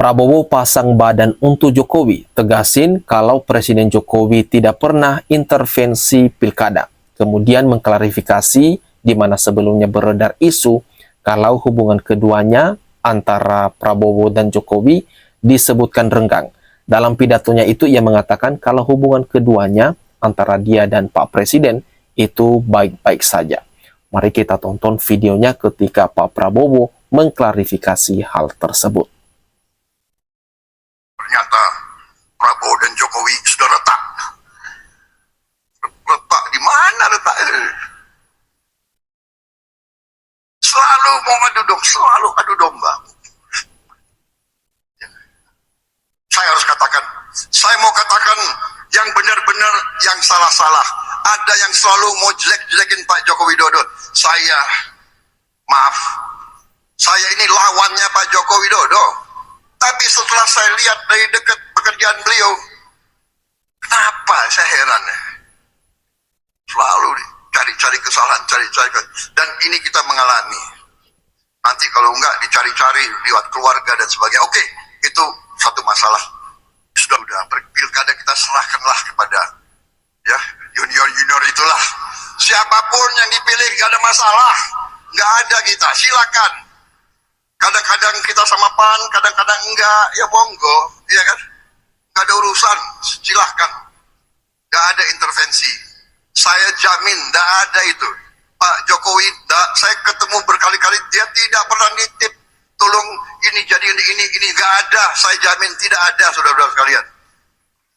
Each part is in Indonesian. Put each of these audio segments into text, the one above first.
Prabowo pasang badan untuk Jokowi, tegasin kalau Presiden Jokowi tidak pernah intervensi pilkada. Kemudian mengklarifikasi di mana sebelumnya beredar isu kalau hubungan keduanya antara Prabowo dan Jokowi disebutkan renggang. Dalam pidatonya itu ia mengatakan kalau hubungan keduanya antara dia dan Pak Presiden itu baik-baik saja. Mari kita tonton videonya ketika Pak Prabowo mengklarifikasi hal tersebut. Ternyata Prabowo dan Jokowi sudah retak. Retak di mana letaknya? Selalu mau selalu adu domba. Saya harus katakan, saya mau katakan yang benar-benar, yang salah-salah. Ada yang selalu mau jelek-jelekin Pak Joko Widodo. Maaf, saya ini lawannya Pak Joko Widodo. Tapi setelah saya lihat dari dekat pekerjaan beliau, kenapa saya heran ya? Selalu cari-cari kesalahan, dan ini kita mengalami. Nanti kalau enggak dicari-cari lewat keluarga dan sebagainya. Oke, itu satu masalah. Sudah pilkada kita serahkanlah kepada ya junior itulah. Siapapun yang dipilih gak ada masalah, nggak ada kita. Silakan. Kadang-kadang kita sama PAN, kadang-kadang enggak, ya monggo, ya kan? Gak ada urusan, silahkan. Gak ada intervensi. Saya jamin, gak ada itu. Pak Jokowi, saya ketemu berkali-kali, dia tidak pernah nitip, tolong ini jadi ini, gak ada. Saya jamin tidak ada, saudara-saudara sekalian.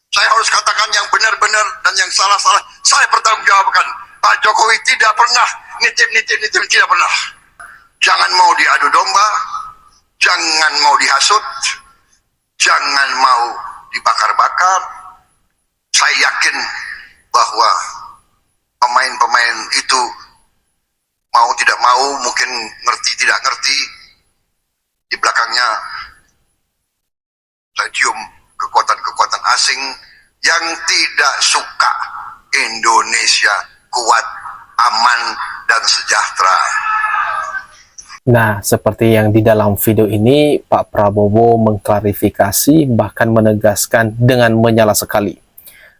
Saya harus katakan yang benar-benar dan yang salah-salah. Saya pertanggungjawabkan. Pak Jokowi tidak pernah nitip, tidak pernah. Jangan mau diadu domba, jangan mau dihasut, jangan mau dibakar-bakar. Saya yakin bahwa pemain-pemain itu mau tidak mau, mungkin ngerti tidak ngerti, di belakangnya saya cium kekuatan-kekuatan asing yang tidak suka Indonesia kuat, aman, dan sejahtera. Nah, seperti yang di dalam video ini, Pak Prabowo mengklarifikasi bahkan menegaskan dengan menyala sekali.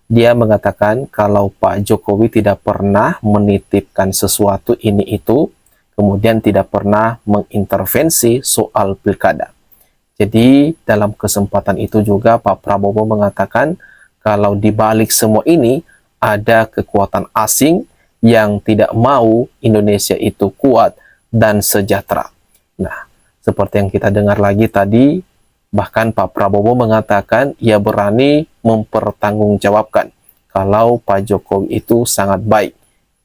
Dia mengatakan kalau Pak Jokowi tidak pernah menitipkan sesuatu ini itu, kemudian tidak pernah mengintervensi soal pilkada. Jadi dalam kesempatan itu juga Pak Prabowo mengatakan kalau di balik semua ini ada kekuatan asing yang tidak mau Indonesia itu kuat dan sejahtera. Nah, seperti yang kita dengar lagi tadi, bahkan Pak Prabowo mengatakan ia berani mempertanggungjawabkan kalau Pak Jokowi itu sangat baik.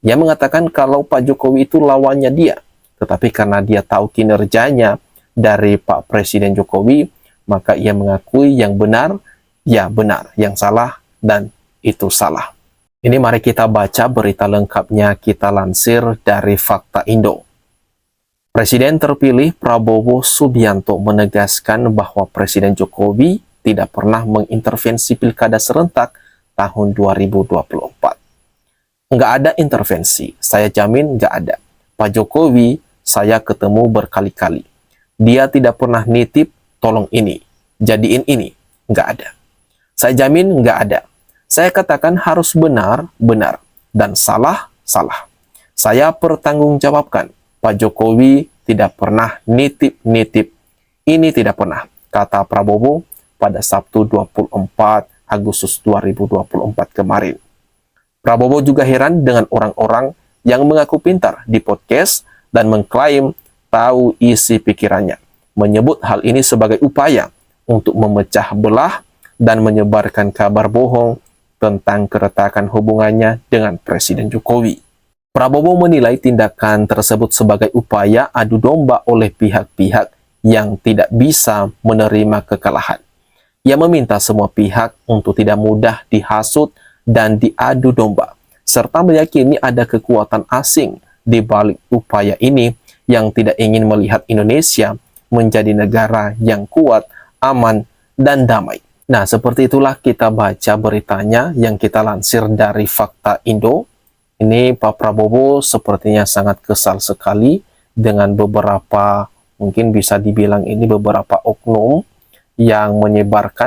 Ia mengatakan kalau Pak Jokowi itu lawannya dia, tetapi karena dia tahu kinerjanya dari Pak Presiden Jokowi, maka ia mengakui yang benar, ya benar, yang salah, dan itu salah. Ini mari kita baca berita lengkapnya, kita lansir dari Fakta Indo. Presiden terpilih Prabowo Subianto menegaskan bahwa Presiden Jokowi tidak pernah mengintervensi pilkada serentak tahun 2024. Nggak ada intervensi, saya jamin nggak ada. Pak Jokowi saya ketemu berkali-kali. Dia tidak pernah nitip, tolong ini, jadiin ini, nggak ada. Saya jamin nggak ada. Saya katakan harus benar, benar, dan salah, salah. Saya pertanggungjawabkan. Pak Jokowi tidak pernah nitip-nitip. Ini tidak pernah, kata Prabowo pada Sabtu 24 Agustus 2024 kemarin. Prabowo juga heran dengan orang-orang yang mengaku pintar di podcast dan mengklaim tahu isi pikirannya, menyebut hal ini sebagai upaya untuk memecah belah dan menyebarkan kabar bohong tentang keretakan hubungannya dengan Presiden Jokowi. Prabowo menilai tindakan tersebut sebagai upaya adu domba oleh pihak-pihak yang tidak bisa menerima kekalahan. Ia meminta semua pihak untuk tidak mudah dihasut dan diadu domba, serta meyakini ada kekuatan asing di balik upaya ini yang tidak ingin melihat Indonesia menjadi negara yang kuat, aman, dan damai. Nah, seperti itulah kita baca beritanya yang kita lansir dari Fakta Indo. Ini Pak Prabowo sepertinya sangat kesal sekali dengan beberapa, mungkin bisa dibilang ini beberapa oknum yang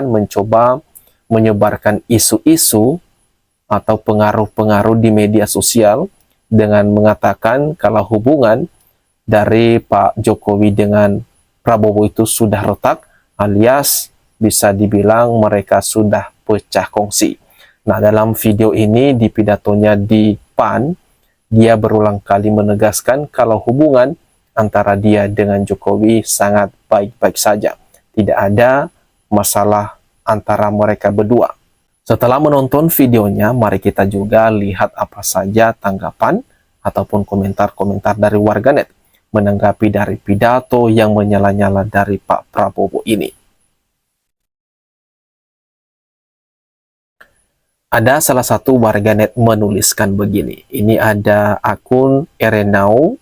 mencoba menyebarkan isu-isu atau pengaruh-pengaruh di media sosial dengan mengatakan kalau hubungan dari Pak Jokowi dengan Prabowo itu sudah retak, alias bisa dibilang mereka sudah pecah kongsi. Nah, dalam video ini di pidatonya di PAN, dia berulang kali menegaskan kalau hubungan antara dia dengan Jokowi sangat baik-baik saja. Tidak ada masalah antara mereka berdua. Setelah menonton videonya, mari kita juga lihat apa saja tanggapan ataupun komentar-komentar dari warganet menanggapi dari pidato yang menyala-nyala dari Pak Prabowo ini. Ada salah satu warganet menuliskan begini. Ini ada akun Erenau.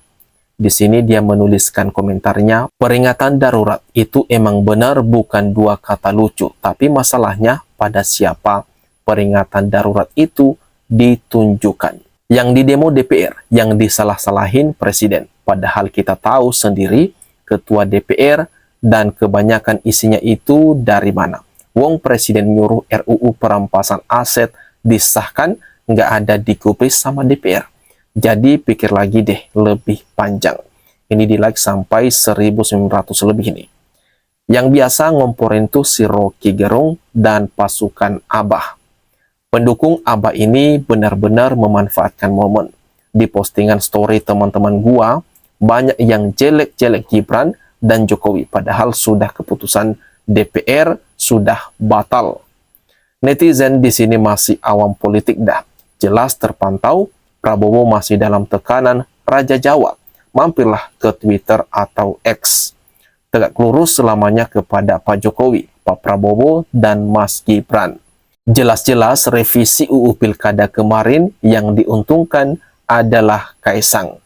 Di sini dia menuliskan komentarnya, peringatan darurat itu emang benar bukan dua kata lucu, tapi masalahnya pada siapa peringatan darurat itu ditunjukkan. Yang di demo DPR, yang disalah-salahin presiden. Padahal kita tahu sendiri ketua DPR dan kebanyakan isinya itu dari mana. Wong presiden nyuruh RUU perampasan aset disahkan, nggak ada digubris sama DPR. Jadi pikir lagi deh, lebih panjang. Ini di like sampai 1900 lebih ini. Yang biasa ngomporin tuh si Rocky Gerung dan pasukan Abah. Pendukung Abah ini benar-benar memanfaatkan momen. Di postingan story teman-teman gua, banyak yang jelek-jelek Gibran dan Jokowi. Padahal sudah keputusan DPR sudah batal. Netizen di sini masih awam politik dah. Jelas terpantau Prabowo masih dalam tekanan Raja Jawa. Mampirlah ke Twitter atau X. Tegak lurus selamanya kepada Pak Jokowi, Pak Prabowo, dan Mas Gibran. Jelas-jelas revisi UU Pilkada kemarin yang diuntungkan adalah Kaisang.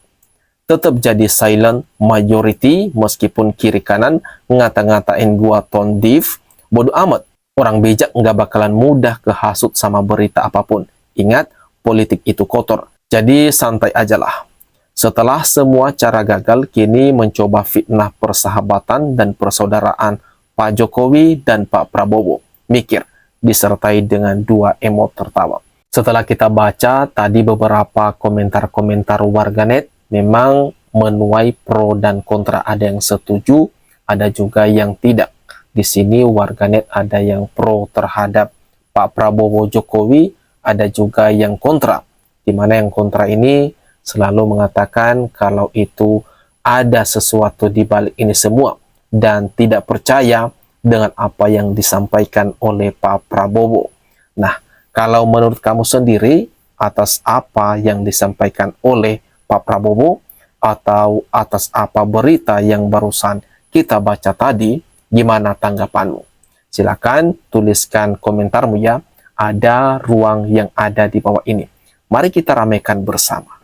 Tetap jadi silent majority meskipun kiri kanan ngata-ngatain gua tondif. Bodoh amat. Orang bijak nggak bakalan mudah kehasut sama berita apapun. Ingat, politik itu kotor. Jadi santai aja lah. Setelah semua cara gagal, kini mencoba fitnah persahabatan dan persaudaraan Pak Jokowi dan Pak Prabowo. Mikir, disertai dengan dua emot tertawa. Setelah kita baca tadi beberapa komentar-komentar warganet, memang menuai pro dan kontra. Ada yang setuju, ada juga yang tidak. Di sini warganet ada yang pro terhadap Pak Prabowo Jokowi, ada juga yang kontra. Di mana yang kontra ini selalu mengatakan kalau itu ada sesuatu di balik ini semua dan tidak percaya dengan apa yang disampaikan oleh Pak Prabowo. Nah, kalau menurut kamu sendiri atas apa yang disampaikan oleh Pak Prabowo atau atas apa berita yang barusan kita baca tadi, gimana tanggapanmu? Silakan tuliskan komentarmu ya. Ada ruang yang ada di bawah ini. Mari kita ramaikan bersama.